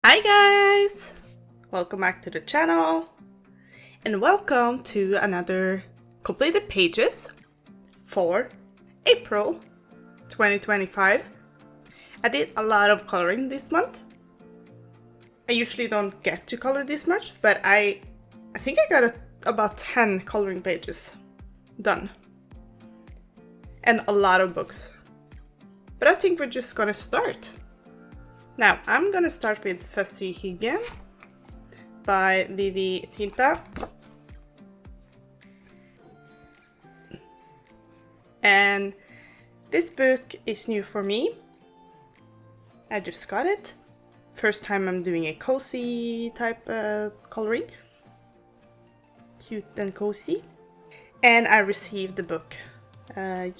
Hi guys! Welcome back to the channel and welcome to another completed pages for April 2025. I did a lot of coloring this month. I usually don't get to color this much, but I think I got about 10 coloring pages done and a lot of books. But I think we're just gonna start. Now, I'm gonna start with Figian by Vivi Tinta. And this book is new for me. I just got it. First time I'm doing a cozy type coloring. Cute and cozy. And I received the book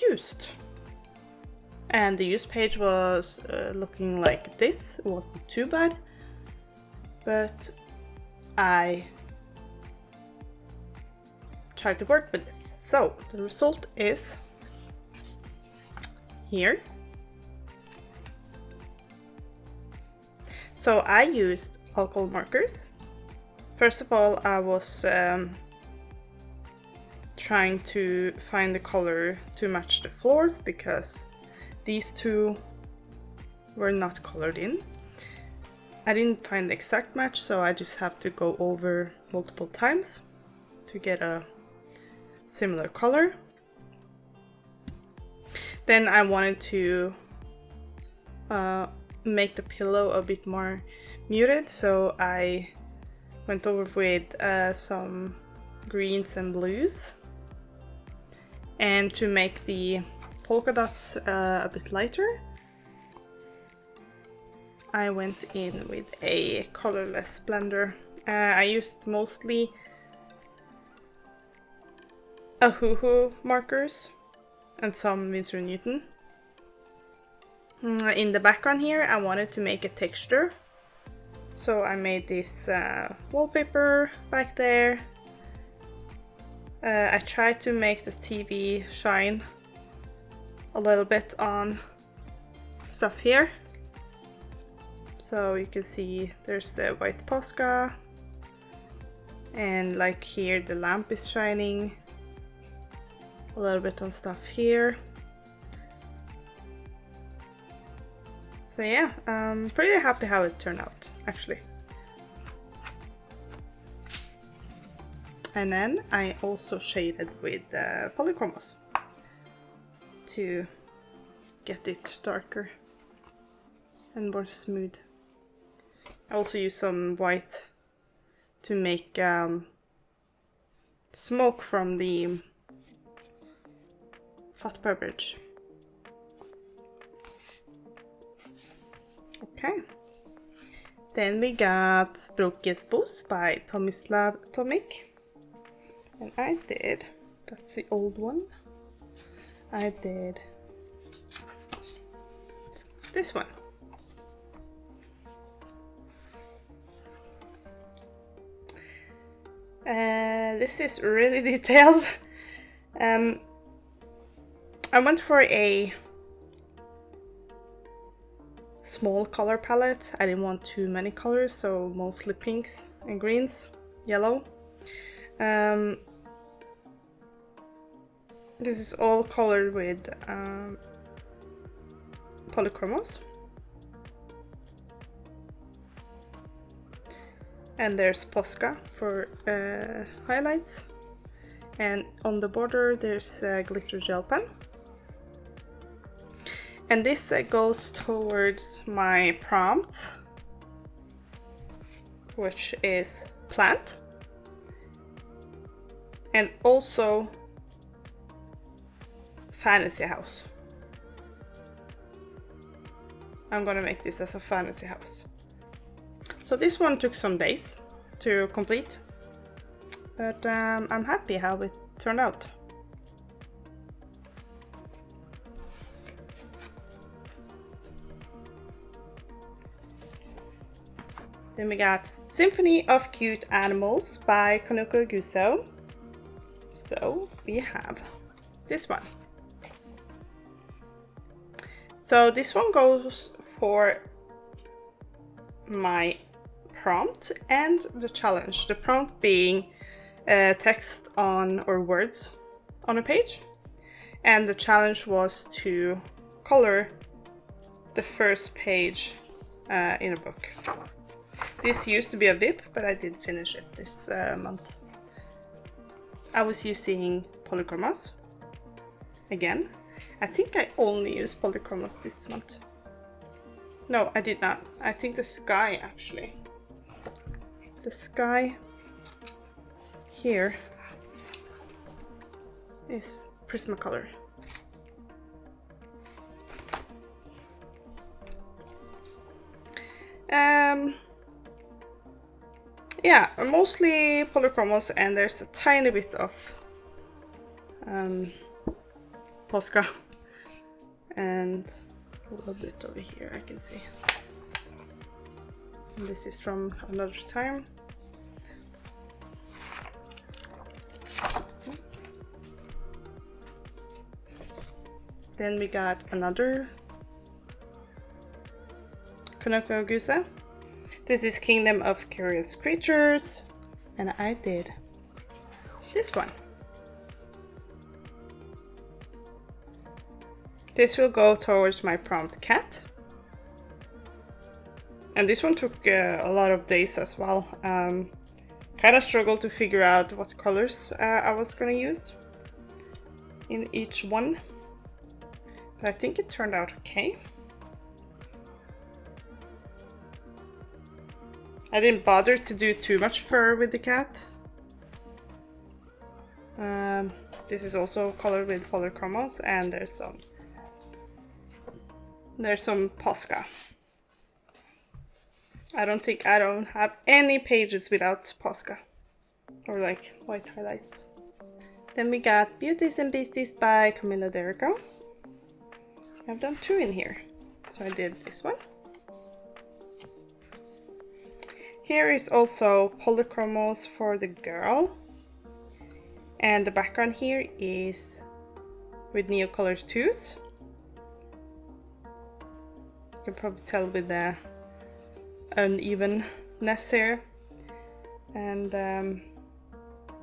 used. And the used page was looking like this. It wasn't too bad, but I tried to work with it. So the result is here. So I used alcohol markers. First of all, I was trying to find the color to match the floors because these two were not colored in. I didn't find the exact match, so I just have to go over multiple times to get a similar color. Then I wanted to make the pillow a bit more muted, so I went over with some greens and blues. And to make the polka dots a bit lighter, I went in with a colorless blender. I used mostly Ahuhu markers and some Winsor & Newton. In the background here, I wanted to make a texture, so I made this wallpaper back there. I tried to make the TV shine a little bit on stuff here. So you can see there's the white Posca, and like here the lamp is shining a little bit on stuff here. So yeah, I'm pretty happy how it turned out actually. And then I also shaded with polychromos to get it darker and more smooth. I also use some white to make smoke from the hot beverage. Okay. Then we got Beauties Beasties by Tomislav Tomic. And I did, that's the old one, I did this one. This is really detailed. I went for a small color palette. I didn't want too many colors, so mostly pinks and greens, yellow. This is all colored with polychromos. And there's Posca for highlights. And on the border there's glitter gel pen. And this goes towards my prompt, which is plant. And also fantasy house. I'm gonna make this as a fantasy house. So this one took some days to complete, but I'm happy how it turned out. Then we got Symphony of Cute Animals by Kanoko Guso. So we have this one. So this one goes for my prompt and the challenge. The prompt being text on or words on a page, and the challenge was to color the first page in a book. This used to be a VIP, but I did finish it this month. I was using polychromos again. I think I only used polychromos this month. No, I did not. I think the sky actually. The sky here is Prismacolor. Yeah, mostly polychromos, and there's a tiny bit of Posca and a little bit over here I can see. And this is from another time. Then we got another Konoko Gusa. This is Kingdom of Curious Creatures, and I did this one. This will go towards my prompt cat. And this one took a lot of days as well. Kind of struggled to figure out what colors I was gonna use in each one. But I think it turned out okay. I didn't bother to do too much fur with the cat. This is also colored with polychromos, and there's some Posca. I don't have any pages without Posca or like white highlights. Then we got Beauties and Beasties by Camilla Derico. I've done 2 in here, so I did this one. Here is also polychromos for the girl, and the background here is with Neocolors 2s. You can probably tell with the unevenness here, and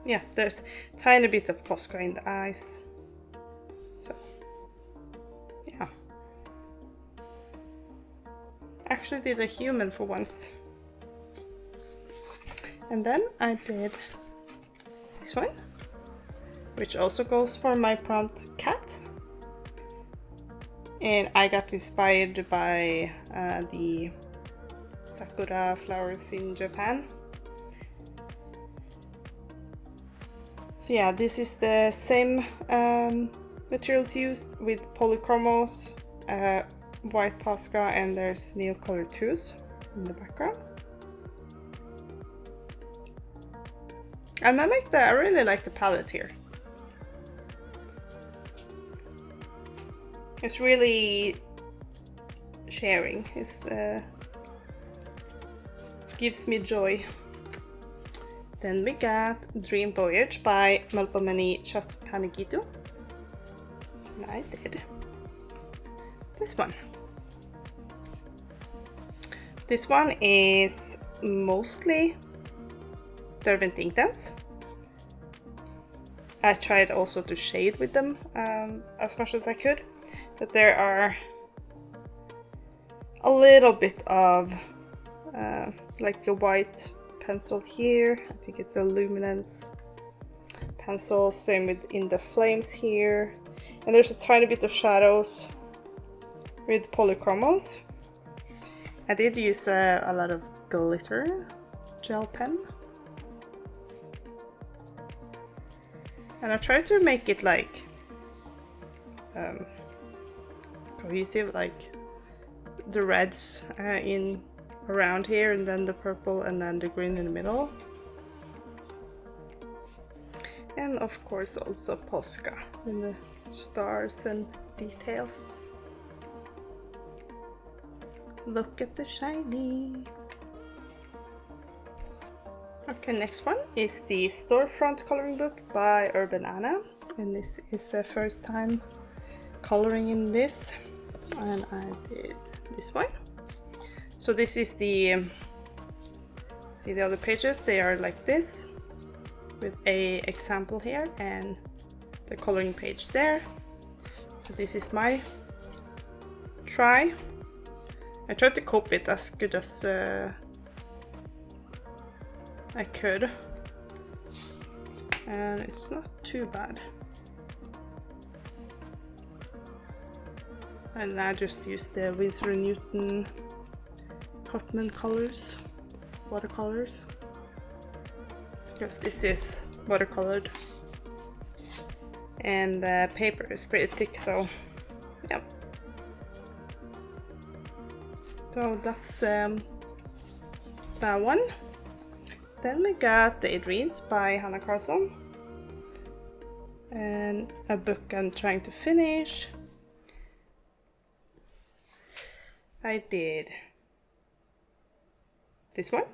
yeah, there's a tiny bit of Posca in the eyes. So yeah, actually did a human for once. And then I did this one, which also goes for my prompt cat. And I got inspired by the sakura flowers in Japan. So yeah, this is the same materials used with polychromos, white Posca, and there's Neocolor 2s in the background. And I really like the palette here. It's really sharing. It's gives me joy. Then we got Dream Voyage by Melpomene Chaspanegitu. And I did this one. This one is mostly Derwent Inkdance. I tried also to shade with them as much as I could, but there are a little bit of like a white pencil here. I think it's a luminance pencil, same with In the Flames here, and there's a tiny bit of shadows with polychromos. I did use a lot of glitter gel pen, and I tried to make it like cohesive, like the reds in around here, and then the purple, and then the green in the middle, and of course also Posca in the stars and details. Look at the shiny. Okay, next one is the Storefront coloring book by Urban Anna, and this is the first time coloring in this, and I did this one. So this is the See the other pages, they are like this, with a example here and the coloring page there. So this is my try. I tried to copy it as good as I could, and it's not too bad. And I just used the Winsor & Newton Cotman colors, watercolors, because this is watercolored and the paper is pretty thick, so yeah. So that's that one. Then we got Daydreams by Hannah Carlson, and a book I'm trying to finish. I did this one.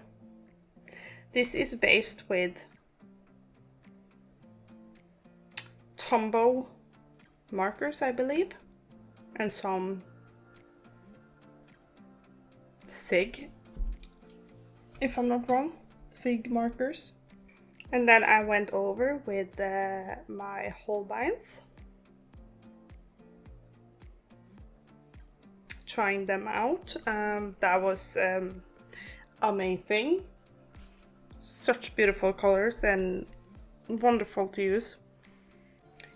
This is based with Tombow markers, I believe, and some Sig, if I'm not wrong, Sig markers. And then I went over with my Holbeins, trying them out. That was amazing. Such beautiful colors and wonderful to use.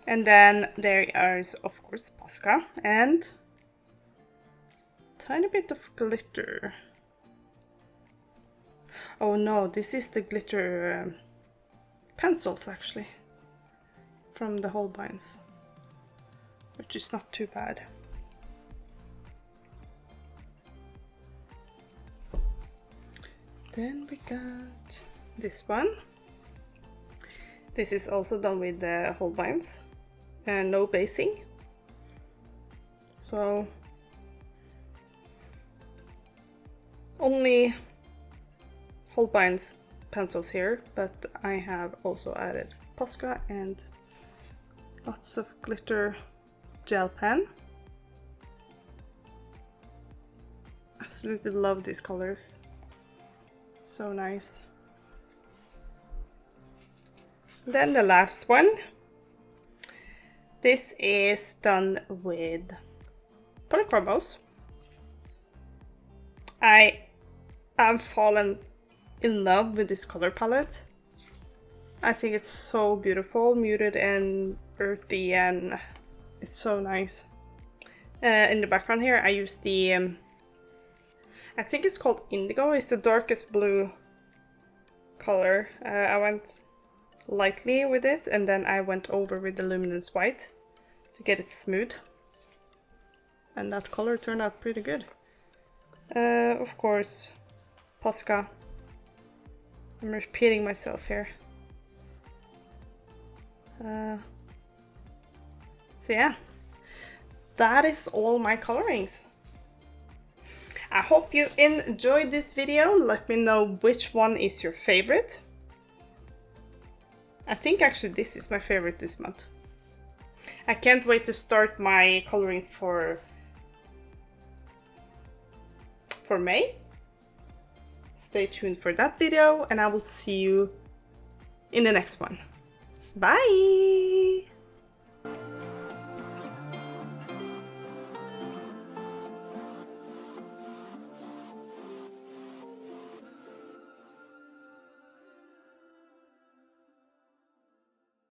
And then there is, of course, Posca and tiny bit of glitter. Oh no, this is the glitter pencils actually from the Holbeins, which is not too bad. Then we got this one. This is also done with the Holbeins and no basing. So only Holbeins pencils here, but I have also added Posca and lots of glitter gel pen. Absolutely love these colors. So nice. Then the last one. This is done with polychromos. I have fallen in love with this color palette. I think it's so beautiful, muted and earthy, and it's so nice. In the background here I use the I think it's called Indigo. It's the darkest blue color. I went lightly with it, and then I went over with the luminous white to get it smooth, and that color turned out pretty good. Of course, Posca. I'm repeating myself here. So yeah, that is all my colorings. I hope you enjoyed this video. Let me know which one is your favorite. I think actually this is my favorite this month. I can't wait to start my colorings for May. Stay tuned for that video, and I will see you in the next one. Bye!